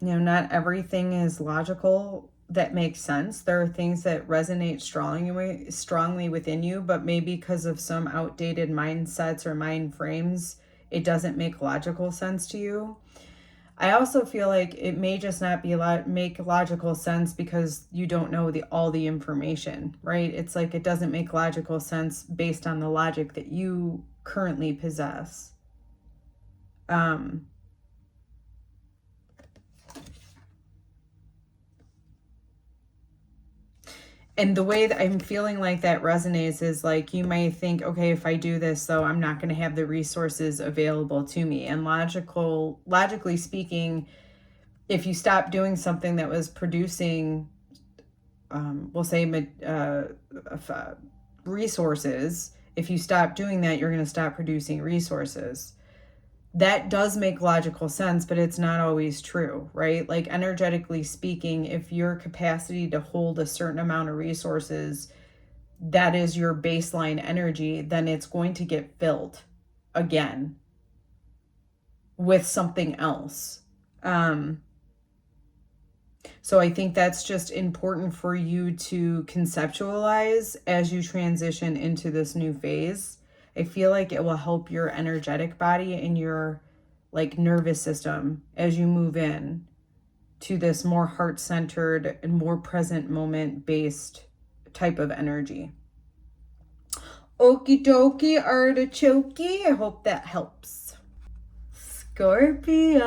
you know, not everything is logical that makes sense. There are things that resonate strongly within you, but maybe because of some outdated mindsets or mind frames, it doesn't make logical sense to you. I also feel like it may just not make logical sense because you don't know all the information, right? It's like it doesn't make logical sense based on the logic that you currently possess. And the way that I'm feeling like that resonates is like you may think, okay, if I do this, though, I'm not going to have the resources available to me. And logically speaking, if you stop doing something that was producing, we'll say resources, if you stop doing that, you're going to stop producing resources. That does make logical sense, but it's not always true, right? Like energetically speaking, if your capacity to hold a certain amount of resources, that is your baseline energy, then it's going to get filled again with something else. So I think that's just important for you to conceptualize as you transition into this new phase. I feel like it will help your energetic body and your like nervous system as you move in to this more heart-centered and more present moment-based type of energy. Okie dokie, artichoke. I hope that helps. Scorpio,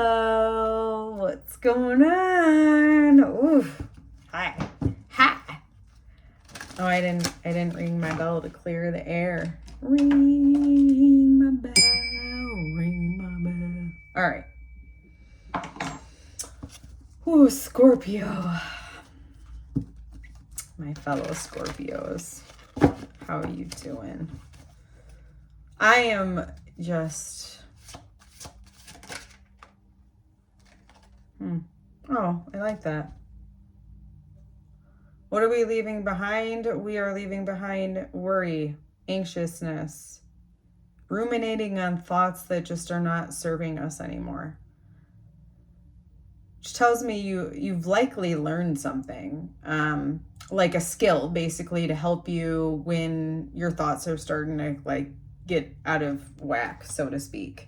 what's going on? Oof. Hi. Oh, I didn't ring my bell to clear the air. Ring my bell, ring my bell. All right. Ooh, Scorpio. My fellow Scorpios. How are you doing? I am just... Oh, I like that. What are we leaving behind? We are leaving behind worry, anxiousness, ruminating on thoughts that just are not serving us anymore. Which tells me you've likely learned something, like a skill, basically, to help you when your thoughts are starting to like get out of whack, so to speak.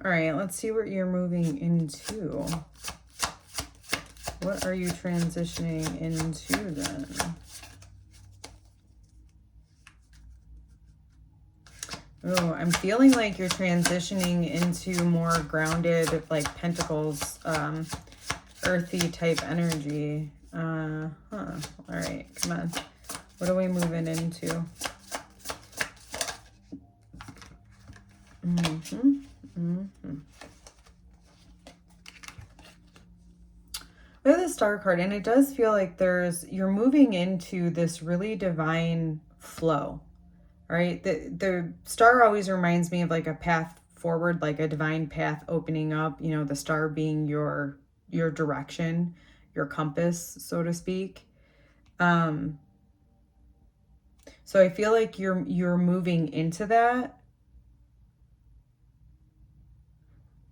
All right, let's see what you're moving into. What are you transitioning into then? Oh, I'm feeling like you're transitioning into more grounded, like Pentacles, earthy type energy. All right, come on. What are we moving into? We have the Star card, and it does feel like you're moving into this really divine flow. All right, the star always reminds me of like a path forward, like a divine path opening up, you know, the star being your direction, your compass, so to speak. So I feel like you're moving into that.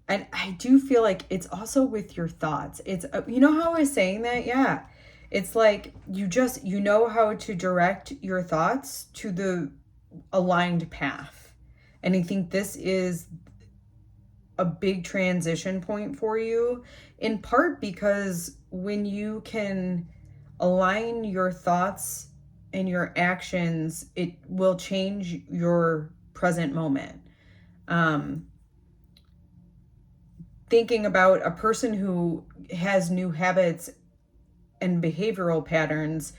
And I do feel like it's also with your thoughts. It's, you know how I was saying that? Yeah. It's like you know how to direct your thoughts to the aligned path. And I think this is a big transition point for you, in part because when you can align your thoughts and your actions, it will change your present moment. Thinking about a person who has new habits and behavioral patterns,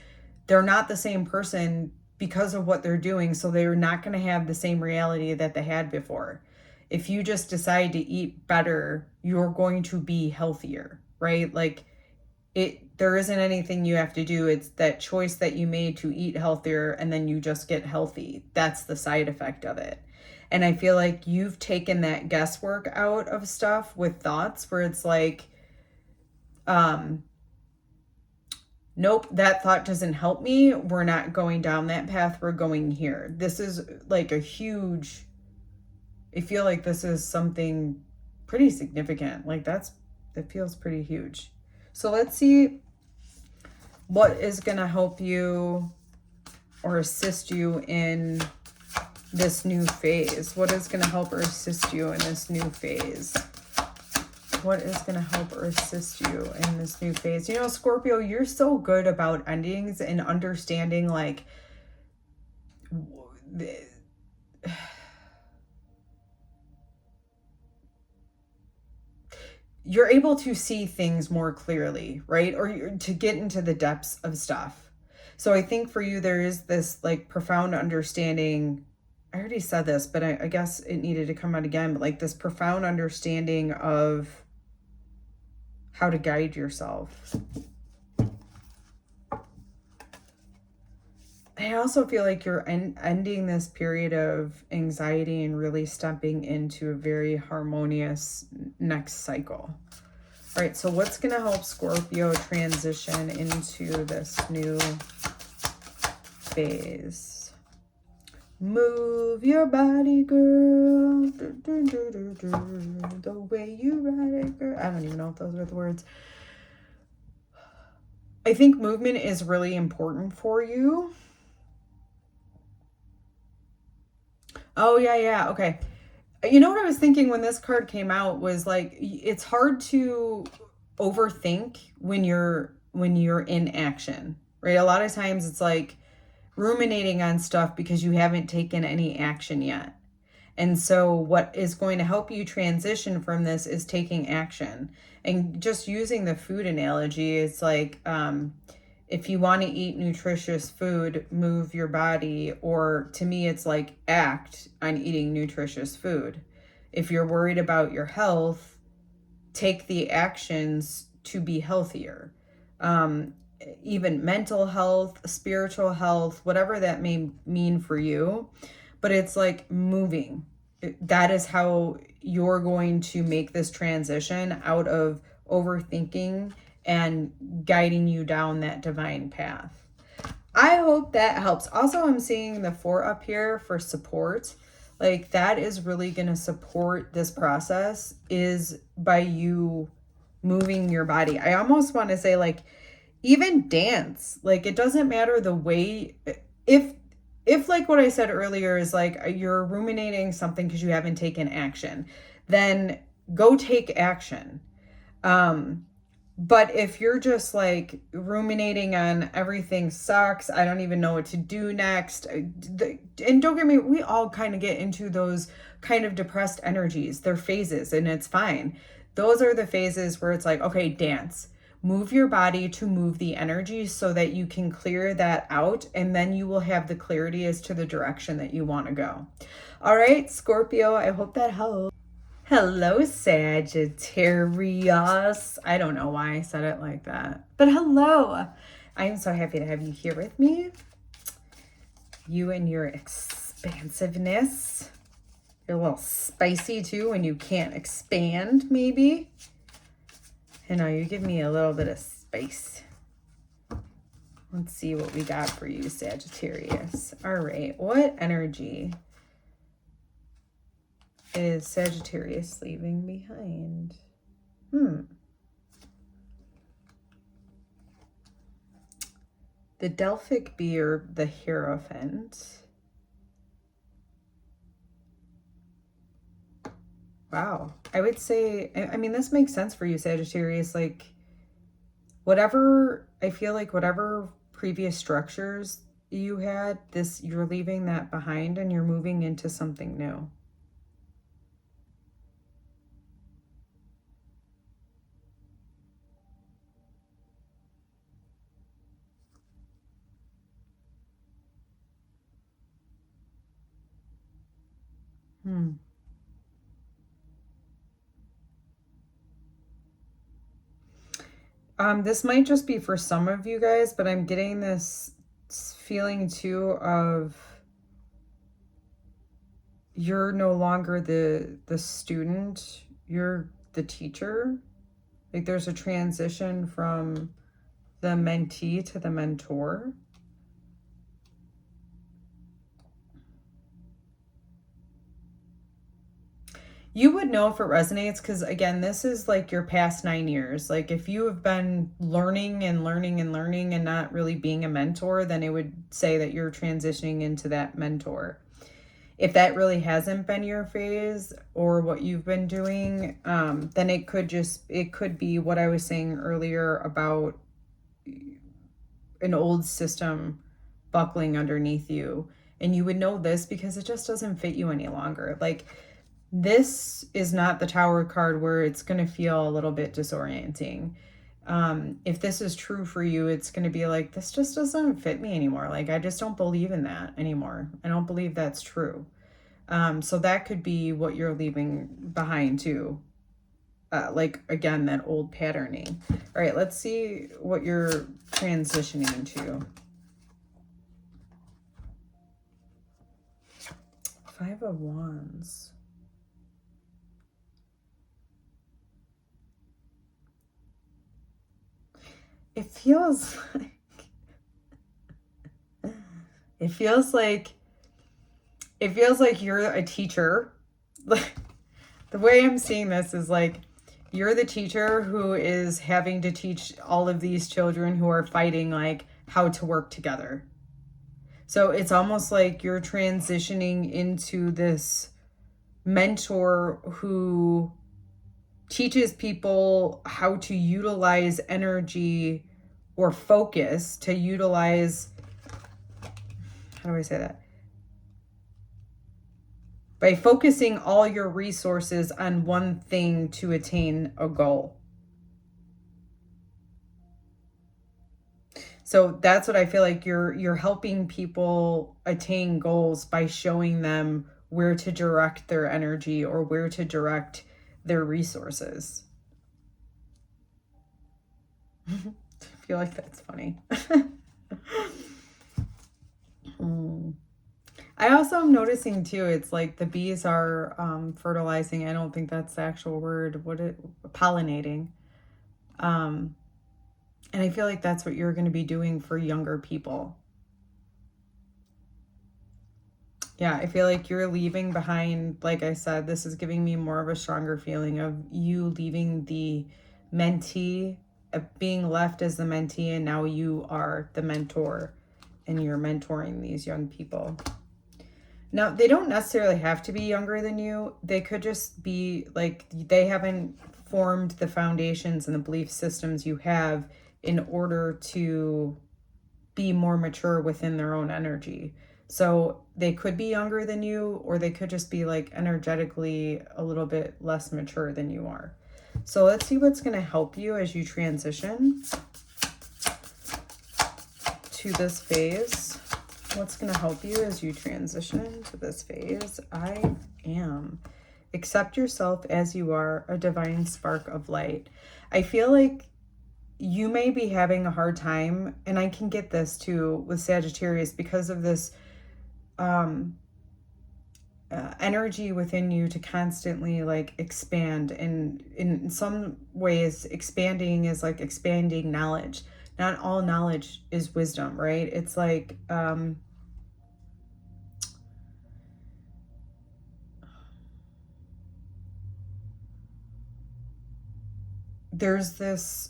they're not the same person because of what they're doing, so they're not going to have the same reality that they had before. If you just decide to eat better, you're going to be healthier, right? Like there isn't anything you have to do. It's that choice that you made to eat healthier, and then you just get healthy. That's the side effect of it. And I feel like you've taken that guesswork out of stuff with thoughts where it's like, nope, that thought doesn't help me. We're not going down that path. We're going here. This is like I feel like this is something pretty significant. Like that feels pretty huge. So let's see what is going to help you or assist you in this new phase. What is going to help or assist you in this new phase? What is going to help or assist you in this new phase? You know, Scorpio, you're so good about endings and understanding, like, you're able to see things more clearly, right? Or to get into the depths of stuff. So I think for you, there is this like profound understanding. I already said this, but I guess it needed to come out again, but like this profound understanding of how to guide yourself. I also feel like you're ending this period of anxiety and really stepping into a very harmonious next cycle. All right, so what's going to help Scorpio transition into this new phase? Move your body, girl, the way you ride it, girl. I don't even know if those are the words. I think movement is really important for you. Oh, yeah, okay. You know what I was thinking when this card came out was like, it's hard to overthink when you're in action, right? A lot of times it's like ruminating on stuff because you haven't taken any action yet. And so what is going to help you transition from this is taking action. And just using the food analogy, it's like, if you want to eat nutritious food, move your body. Or to me, it's like act on eating nutritious food. If you're worried about your health, take the actions to be healthier. Even mental health, spiritual health, whatever that may mean for you. But it's like moving. That is how you're going to make this transition out of overthinking and guiding you down that divine path. I hope that helps. Also, I'm seeing the 4 up here for support. Like that is really going to support this process is by you moving your body. I almost want to say like even dance. Like it doesn't matter the way, if like what I said earlier is like you're ruminating something because you haven't taken action, then go take action. But if you're just like ruminating on everything sucks, I don't even know what to do next. And don't get me, we all kind of get into those kind of depressed energies. They're phases and it's fine. Those are the phases where it's like, okay, dance. Move your body to move the energy so that you can clear that out. And then you will have the clarity as to the direction that you want to go. All right, Scorpio, I hope that helps. Hello, Sagittarius. I don't know why I said it like that, but hello. I am so happy to have you here with me. You and your expansiveness. You're a little spicy too when you can't expand, maybe. I know, you give me a little bit of space. Let's see what we got for you, Sagittarius. All right, what energy is Sagittarius leaving behind? The 𝗕𝗵𝗀𝗍 or the Hierophant. Wow. I would say, I mean, this makes sense for you, Sagittarius. Like, whatever, I feel like whatever previous structures you had, you're leaving that behind and you're moving into something new. This might just be for some of you guys, but I'm getting this feeling too of you're no longer the student, you're the teacher. Like there's a transition from the mentee to the mentor. You would know if it resonates because, again, this is like your past 9 years. Like if you have been learning and learning and learning and not really being a mentor, then it would say that you're transitioning into that mentor. If that really hasn't been your phase or what you've been doing, then it could be what I was saying earlier about an old system buckling underneath you. And you would know this because it just doesn't fit you any longer. Like, this is not the Tower card where it's going to feel a little bit disorienting. If this is true for you, it's going to be like, this just doesn't fit me anymore. Like, I just don't believe in that anymore. I don't believe that's true. So that could be what you're leaving behind too. Like, again, that old patterning. All right, let's see what you're transitioning to. 5 of Wands. It feels like you're a teacher. The way I'm seeing this is like you're the teacher who is having to teach all of these children who are fighting like how to work together. So it's almost like you're transitioning into this mentor who teaches people how to utilize energy or focus to utilize, how do I say that? By focusing all your resources on one thing to attain a goal. So that's what I feel like you're helping people attain goals by showing them where to direct their energy or where to direct their resources. I feel like that's funny. I also am noticing too, it's like the bees are fertilizing. I don't think that's the actual word. Pollinating. And I feel like that's what you're going to be doing for younger people. Yeah, I feel like you're leaving behind, like I said, this is giving me more of a stronger feeling of you leaving the mentee, being left as the mentee, and now you are the mentor and you're mentoring these young people. Now, they don't necessarily have to be younger than you. They could just be like, they haven't formed the foundations and the belief systems you have in order to be more mature within their own energy. So they could be younger than you, or they could just be like energetically a little bit less mature than you are. So let's see what's going to help you as you transition to this phase. What's going to help you as you transition to this phase? I am. Accept yourself as you are, a divine spark of light. I feel like you may be having a hard time, and I can get this too with Sagittarius because of this energy within you to constantly like expand. And in some ways, expanding is like expanding knowledge. Not all knowledge is wisdom, right? It's like there's this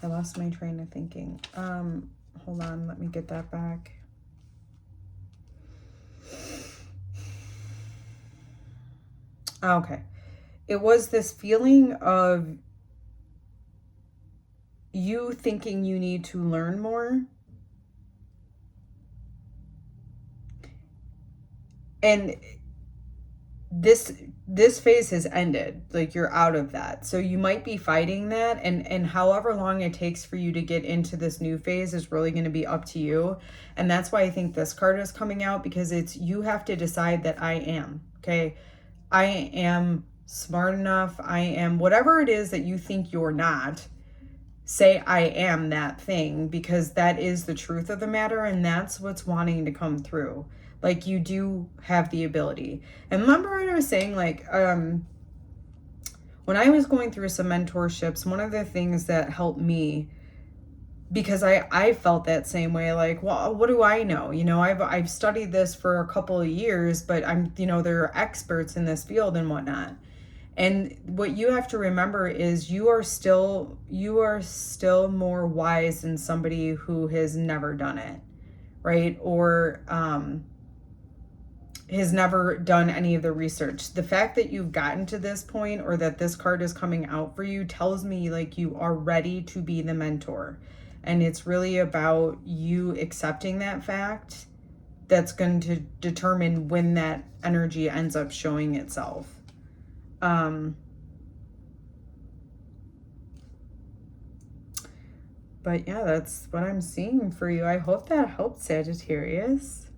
I lost my train of thinking. Hold on, let me get that back. Okay. It was this feeling of you thinking you need to learn more. And this phase has ended. Like, you're out of that. So you might be fighting that, and however long it takes for you to get into this new phase is really going to be up to you. And that's why I think this card is coming out, because it's, you have to decide that I am, okay? I am smart enough. I am whatever it is that you think you're not. Say I am that thing, because that is the truth of the matter, and that's what's wanting to come through. Like, you do have the ability. And remember what I was saying, like, when I was going through some mentorships, one of the things that helped me, because I felt that same way, like, well, what do I know? You know, I've studied this for a couple of years, but I'm, you know, there are experts in this field and whatnot. And what you have to remember is you are still more wise than somebody who has never done it, right? Or has never done any of the research. The fact that you've gotten to this point, or that this card is coming out for you, tells me like you are ready to be the mentor. And it's really about you accepting that fact that's going to determine when that energy ends up showing itself. But yeah, that's what I'm seeing for you. I hope that helped, Sagittarius.